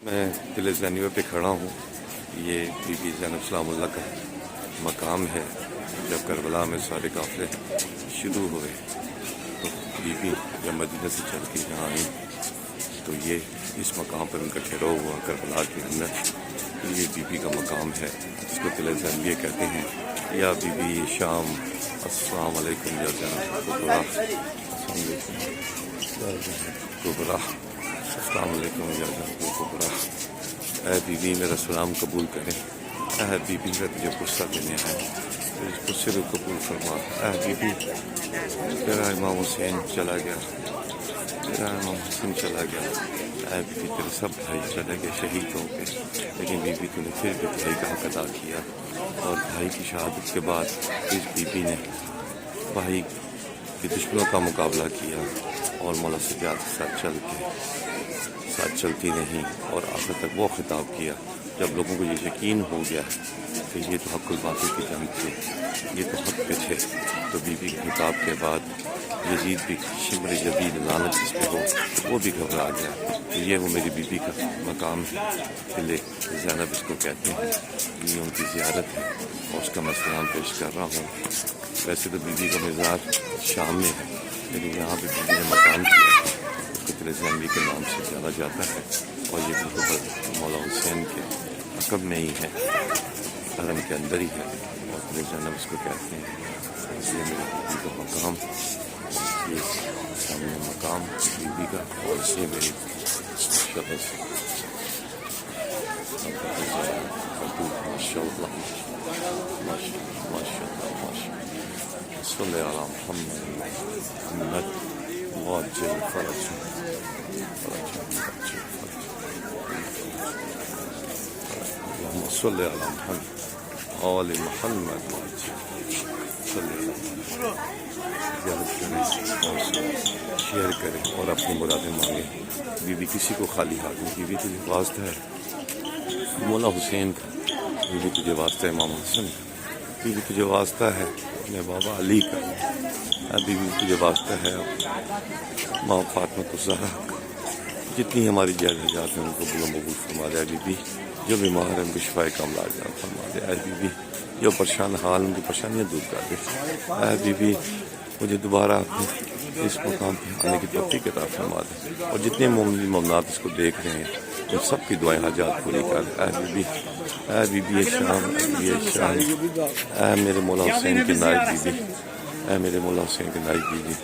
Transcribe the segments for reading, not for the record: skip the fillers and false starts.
میں قلعہ زینیہ پہ کھڑا ہوں. یہ بی بی زینب سلام اللہ کا مقام ہے. جب کربلا میں سارے قافلے شروع ہوئے تو بی بی جب مدینہ سے چل کے یہاں آئی تو یہ اس مقام پر ان کا ٹھہراؤ ہوا کربلا کے اندر. یہ بی بی کا مقام ہے جس کو قلعہ زینیہ کہتے ہیں. یا بی بی شام السلام علیکم یا زینب کبریٰ السلام علیکم یا زینب کبریٰ. اے بی بی میرا سلام قبول کریں. اے بی بی کا تجھے غصہ دینے ہے اس غصے کو قبول فرما. اے بی بی تیرا امام حسین چلا گیا, تیرا امام حسین چلا گیا. اے بی بی تیرے سب بھائی چلے گئے شہید ہو گئے, لیکن بی بی تو نے پھر بھی بھائی کا حق ادا کیا. اور بھائی کی شہادت کے بعد اس بی بی نے بھائی کے دشمنوں کا مقابلہ کیا اور مولا سجاد کے ساتھ چلتی رہی اور آخر تک وہ خطاب کیا. جب لوگوں کو یہ یقین ہو گیا کہ یہ تو حق الباطل کی جنگ تھی, یہ تو حق پہ تھے, تو بی بی کے خطاب کے بعد یزید بھی شمر جدید لعنت جس پہ ہو وہ بھی گھبرا گیا. تو یہ وہ میری بی بی کا مقام ہے, قلعہ زینب اس کو کہتے ہیں. یہ ان کی زیارت ہے اور اس کا میں سلام پیش کر رہا ہوں. ویسے تو بی بی کا مزار شام میں ہے, لیکن یہاں پہ بی بی نے مقام کیا ہے, اس کو قلعہ زینب کے نام سے جانا جاتا ہے. اور یہ بالکل مولا حسین کے عقب میں ہی ہے, حرم کے اندر ہی ہے, اور قلعہ زینب اس کو کہتے ہیں. اس لیے میری بی بی کا مقام, یہ سامنے مقام بی بی کا, اور اس لیے میری شخص ماشاء اللہ ماشاء اللہ صلی علی محمد وعجل فرج اللہم صلی علی محمد آل محمد وعجل صلی علی شیئر کریں اور اپنی مرادیں مانگیں. بی بی کسی کو خالی ہاتھ نہیں, بی بی تجھے واسطہ ہے مولا حسین کا, بی بی تجھے واسطہ ہے امام حسن کا, بی بی تجھے واسطہ ہے اپنے بابا علی کا, بی بی تجھے واسطہ ہے ماں فاطمہ الزہرا کا. جتنی ہماری جائیداد ہیں ان کو مقبول فرما دے. بی بی جو بیمار ہیں ان کو شفائے کاملہ عاجلہ فرما دے. اے بی بی جو پریشان حال ان کی پریشانیاں دور کر دے. اے بی بی مجھے دوبارہ اس مقام پہ آنے کی توفیق عطا فرما دے, اور جتنے مومنین مومنات اس کو دیکھ رہے ہیں ان سب کی دعائیں حاجات پوری کر. اے بی بی, اے بی بی شام, اے شام, اے میرے مولا حسین کے نائب بی بی, اے میرے مولا حسین کے نائب بی بی,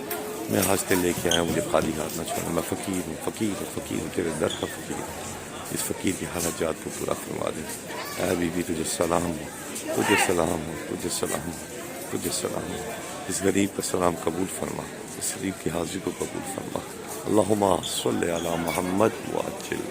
میں ہاستے لے کے آیا ہوں, مجھے خالی ہاتھ نہ چھوڑنا. میں فقیر ہوں, فقیر ہوں, تیرے در کا فقیر ہوں. اس فقیر کی حاجات کو پورا فرما دے. اے بی بی تجھے سلام ہو, تجھے سلام ہو, تجھے سلام ہو, تجھے سلام ہو. اس غریب کا سلام قبول فرما, اس غریب کی حاضری کو قبول فرما. اللہم صلی علی محمد وعجل